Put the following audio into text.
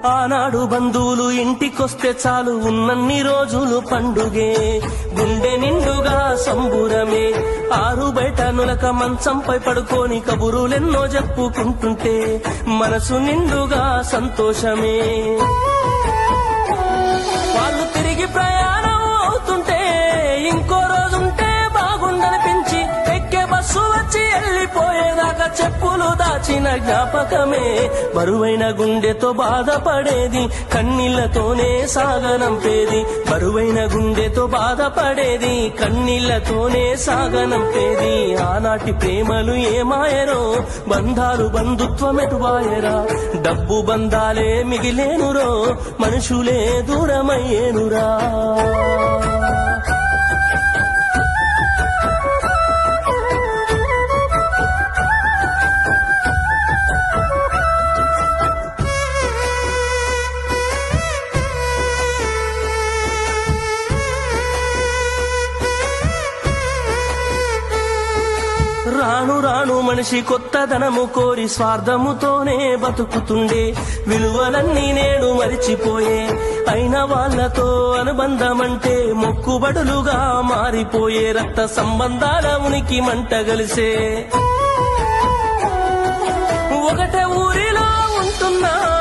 ఆనాడు బంధువులు ఇంటికొస్తే చాలు ఉన్నన్ని రోజులు పండుగే, గుండె నిండుగా సంబురమే. ఆరు బయట నులక మంచంపై పడుకొని కబురులెన్నో చెప్పుకుంటుంటే మనసు నిండుగా సంతోషమే. వాళ్ళు తిరిగి ప్రయాణం అవుతుంటే ఇంకో రోజుంటే బాగుండనిపించి ఎక్కే బస్సు వచ్చి వెళ్ళిపోయేదాకా చెప్పులు దాచిన జ్ఞాపకమే. బరువైన గుండెతో బాధపడేది కన్నీళ్లతోనే సాగనంపేది, బరువైన గుండెతో బాధపడేది కన్నీళ్లతోనే సాగనంపేది. ఆనాటి ప్రేమలు ఏమాయరో, బంధాలు బంధుత్వం ఎటువాయరా. డబ్బు బంధాలే మిగిలేనురో, మనుషులే దూరమయ్యేనురా. రాను రాను మనిషి కొత్తదనము కోరి స్వార్థముతోనే బతుకుతుండే, విలువలన్నీ నేడు మరిచిపోయే. అయిన వాళ్లతో అనుబంధమంటే మొక్కుబడులుగా మారిపోయే, రక్త సంబంధాల ఉనికి మంట గలిసే. ఒకటే ఊరిలో ఉంటున్నా